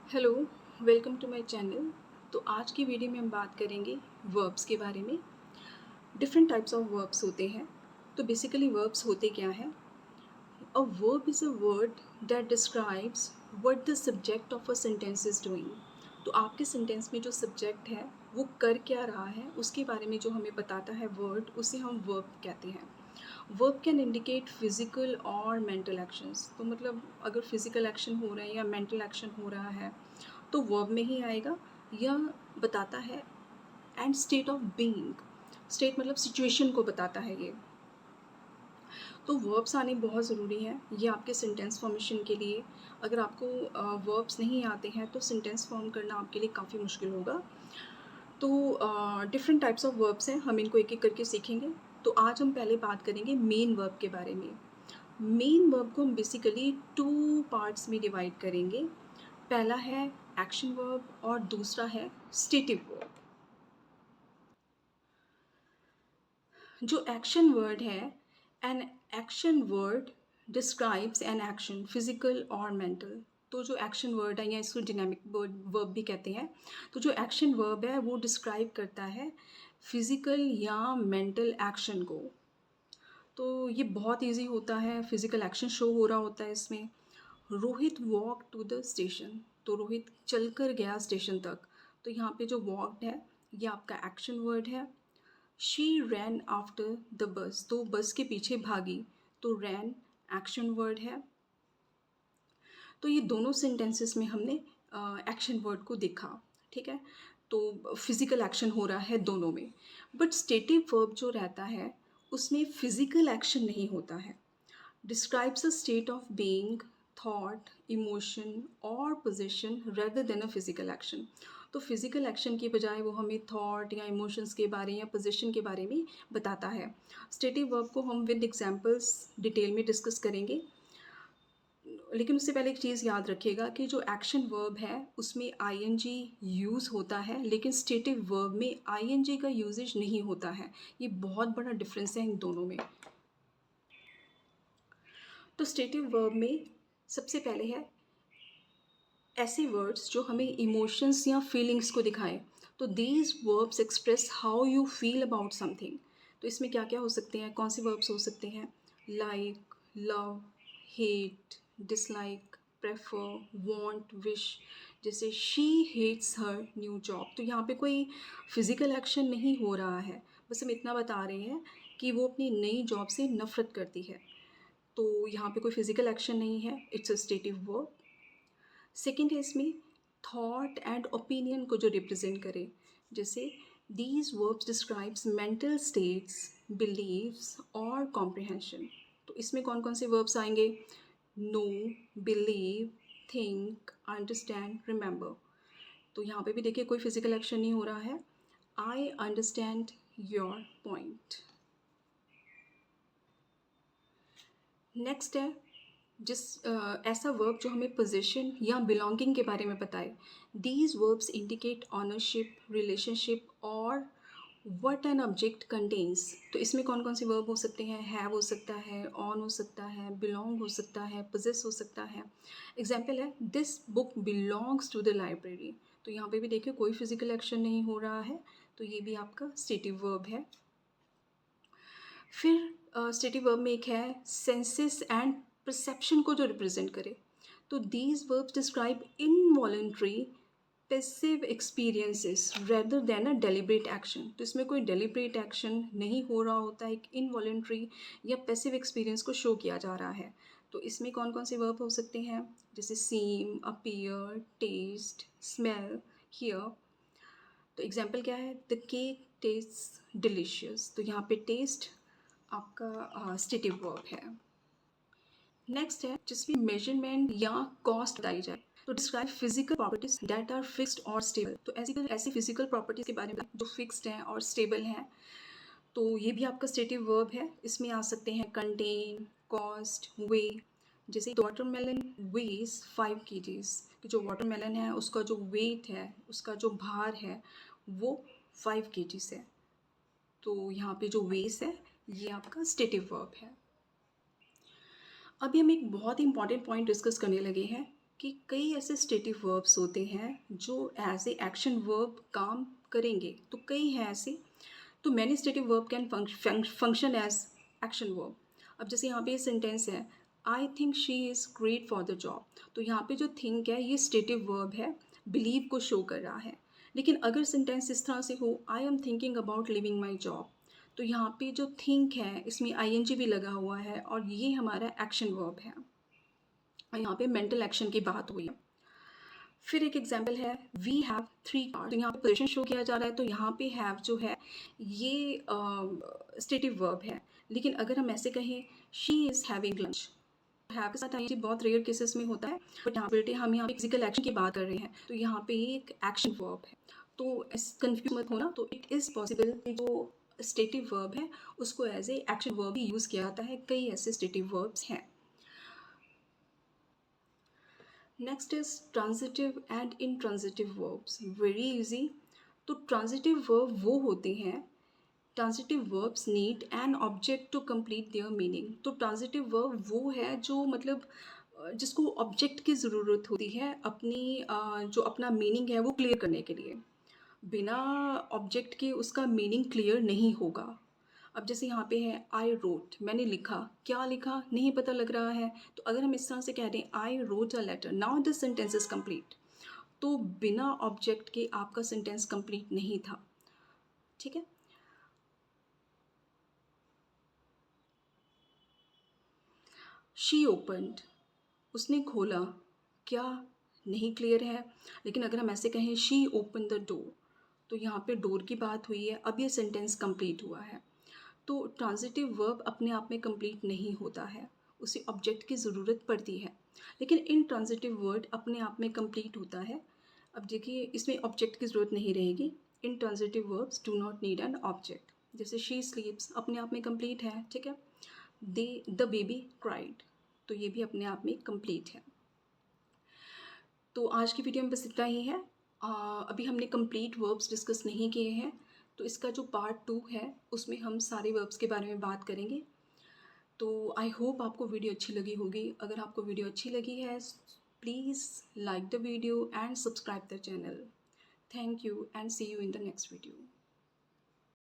Hello, welcome to my channel. तो आज की वीडियो में हम बात करेंगे वर्ब्स के बारे में। डिफरेंट टाइप्स ऑफ वर्ब्स होते हैं। तो बेसिकली वर्ब्स होते क्या हैं? A verb is a word that describes what the subject of a sentence is doing. तो आपके सेंटेंस में जो सब्जेक्ट है वो कर क्या रहा है उसके बारे में जो हमें बताता है वर्ड, उसे हम वर्ब कहते हैं। वर्ब कैन इंडिकेट फिजिकल और मेंटल एक्शंस। तो मतलब अगर फिजिकल एक्शन हो रहा है या मेंटल एक्शन हो रहा है तो वर्ब में ही आएगा। या बताता है and state of being. State मतलब सिचुएशन को बताता है ये। तो वर्ब्स आने बहुत ज़रूरी है ये आपके सेंटेंस फॉर्मेशन के लिए। अगर आपको वर्ब्स नहीं आते हैं तो सेंटेंस फॉर्म करना आपके लिए काफ़ी मुश्किल होगा। तो डिफरेंट टाइप्स ऑफ वर्ब्स हैं, हम इनको एक एक करके सीखेंगे। तो आज हम पहले बात करेंगे मेन वर्ब के बारे में। मेन वर्ब को हम बेसिकली टू पार्ट्स में डिवाइड करेंगे। पहला है एक्शन वर्ब और दूसरा है स्टेटिव वर्ब। जो एक्शन वर्ड है, an action word describes an action physical और मेंटल। तो जो एक्शन वर्ड है या इसको डायनामिक वर्ब भी कहते हैं। तो जो एक्शन वर्ब है वो डिस्क्राइब करता है फिजिकल या मेंटल एक्शन को। तो ये बहुत इजी होता है, फिजिकल एक्शन शो हो रहा होता है इसमें। Rohit walk to the station. तो रोहित चल कर गया स्टेशन तक। तो यहाँ पे जो वॉकड है ये आपका एक्शन वर्ड है। She rain after the bus. तो बस के पीछे भागी। तो रैन एक्शन वर्ड है। तो ये दोनों सेंटेंसेस में हमने एक्शन वर्ड को देखा। ठीक है। तो फिजिकल एक्शन हो रहा है दोनों में। बट स्टेटिव वर्ब जो रहता है उसमें फिजिकल एक्शन नहीं होता है। Describes a state of being, thought, emotion or position rather than a physical action। तो फिजिकल एक्शन के बजाय वो हमें थॉट या इमोशंस के बारे या पोजीशन के बारे में बताता है। स्टेटिव वर्ब को हम विद एग्जांपल्स डिटेल में डिस्कस करेंगे। लेकिन उससे पहले एक चीज़ याद रखिएगा कि जो एक्शन वर्ब है उसमें आईएनजी यूज़ होता है, लेकिन स्टेटिव वर्ब में आईएनजी का यूजेज नहीं होता है। ये बहुत बड़ा डिफरेंस है इन दोनों में। तो स्टेटिव वर्ब में सबसे पहले है ऐसे वर्ड्स जो हमें इमोशंस या फीलिंग्स को दिखाएं। तो these verbs express how you feel about something. तो इसमें क्या क्या हो सकते हैं, कौन से वर्ब्स हो सकते हैं? Like, love, hate, dislike, prefer, want, wish. जैसे she hates her new job. तो यहाँ पे कोई फिजिकल एक्शन नहीं हो रहा है, बस हम इतना बता रहे हैं कि वो अपनी नई जॉब से नफ़रत करती है। तो यहाँ पे कोई फिजिकल एक्शन नहीं है, it's a stative verb. Second है इसमें थॉट एंड ओपिनियन को जो रिप्रेजेंट करे। जैसे these verbs describes mental states, believes और कॉम्प्रिहेंशन। तो इसमें कौन कौन से वर्ब्स आएंगे? Know, believe, think, understand, remember. तो यहाँ पे भी देखिए कोई फिजिकल एक्शन नहीं हो रहा है। I understand your point. Next है जिस ऐसा वर्ब जो हमें पोजीशन या बिलोंगिंग के बारे में बताए। These verbs indicate ownership, relationship और व्हाट एन ऑब्जेक्ट कंटेन्स। तो इसमें कौन कौन से वर्ब हो सकते हैं? हैव हो सकता है, ऑन हो सकता है, बिलोंग हो सकता है, पोजेस हो सकता है। एग्जाम्पल है this book belongs to the library. तो यहाँ पे भी देखिए कोई फिजिकल एक्शन नहीं हो रहा है, तो ये भी आपका स्टेटिव वर्ब है। फिर स्टेटिव वर्ब में एक है सेंसेस एंड परसेप्शन को जो रिप्रेजेंट करे। तो these verbs describe involuntary passive experiences rather than a deliberate action. तो इसमें कोई डेलिब्रेट एक्शन नहीं हो रहा होता है, एक इनवॉलेंट्री या पैसिव एक्सपीरियंस को शो किया जा रहा है। तो इसमें कौन कौन से वर्ब हो सकते हैं? जैसे seem, appear, taste, smell, hear. तो एग्जाम्पल क्या है? The cake taste delicious. तो यहाँ पे टेस्ट आपका स्टेटिव वर्ब है। नेक्स्ट है जिसमें मेजरमेंट या कॉस्ट बताई जाए। तो describe physical properties that are fixed और स्टेबल। तो ऐसी फिजिकल प्रॉपर्टीज के बारे में जो फिक्स्ड हैं और स्टेबल हैं। तो ये भी आपका स्टेटिव वर्ब है। इसमें आ सकते हैं कंटेन, कॉस्ट, वे। जैसे वाटरमेलन वेज 5 kgs। कि जो वाटरमेलन है उसका जो वेट है, उसका जो भार है वो 5 kgs है। तो यहाँ पे जो वेस है ये आपका स्टेटिव वर्ब है। अभी हम एक बहुत ही इंपॉर्टेंट पॉइंट डिस्कस करने लगे हैं, कि कई ऐसे स्टेटिव वर्ब्स होते हैं जो एज ए एक्शन वर्ब काम करेंगे, तो कई हैं ऐसे। तो many stative verb can function as action verb. अब जैसे यहाँ पे ये सेंटेंस है, I think she is great for the job. तो यहाँ पे जो थिंक है ये स्टेटिव वर्ब है, बिलीव को शो कर रहा है। लेकिन अगर सेंटेंस इस तरह से हो, I am thinking about living my job, तो यहाँ पे जो थिंक है इसमें आई भी लगा हुआ है और ये हमारा एक्शन वर्ब है। और यहाँ पे मेंटल एक्शन की बात हुई है। फिर एक एग्जाम्पल है, वी हैव 3 कार्स। तो यहाँ पे पोजीशन शो किया जा रहा है, तो यहाँ पे हैव जो है ये स्टेटिव वर्ब है। लेकिन अगर हम ऐसे कहें, she is having lunch, have के साथ आई बहुत रेयर केसेस में होता है, बट यहाँ पे हम यहाँ पे फिजिकल एक्शन की बात कर रहे हैं, तो यहाँ पे ये एक एक्शन वर्ब है। तो कंफ्यूज मत होना। तो इट इज़ पॉसिबल कि जो स्टेटिव वर्ब है उसको एज ए एक्शन वर्ब भी यूज़ किया जाता है। कई ऐसे स्टेटिव वर्ब्स हैं। Next is transitive and intransitive verbs, very easy. तो ट्रांजिटिव वर्ब वो होते हैं, transitive verbs need an object to complete their meaning. तो ट्रांजिटिव वर्ब वो है जो मतलब जिसको ऑब्जेक्ट की ज़रूरत होती है अपनी जो अपना मीनिंग है वो क्लियर करने के लिए। बिना ऑब्जेक्ट के उसका मीनिंग क्लियर नहीं होगा। अब जैसे यहाँ पे है, आई रोट, मैंने लिखा, क्या लिखा नहीं पता लग रहा है। तो अगर हम इस तरह से कह दें, I wrote a letter, now this sentence is complete, तो बिना ऑब्जेक्ट के आपका सेंटेंस कंप्लीट नहीं था। ठीक है। शी ओपनड, उसने खोला, क्या नहीं क्लियर है। लेकिन अगर हम ऐसे कहें, शी ओपन द डोर, तो यहाँ पे डोर की बात हुई है, अब ये सेंटेंस कंप्लीट हुआ है। तो ट्रांजिटिव वर्ब अपने आप में कंप्लीट नहीं होता है, उसे ऑब्जेक्ट की ज़रूरत पड़ती है। लेकिन इन ट्रांजिटिव वर्ड अपने आप में कंप्लीट होता है। अब देखिए, इसमें ऑब्जेक्ट की ज़रूरत नहीं रहेगी। Intransitive verbs do not need an object. जैसे शी स्लीप्स अपने आप में कंप्लीट है, ठीक है। दे द बेबी क्राइड, तो ये भी अपने आप में कंप्लीट है। तो आज की वीडियो में बस इतना ही है। अभी हमने कंप्लीट वर्ब्स डिस्कस नहीं किए हैं, तो इसका जो पार्ट 2 है उसमें हम सारे वर्ब्स के बारे में बात करेंगे। तो आई होप आपको वीडियो अच्छी लगी होगी। अगर आपको वीडियो अच्छी लगी है, please like the video and subscribe the channel. Thank you and see you in the next video.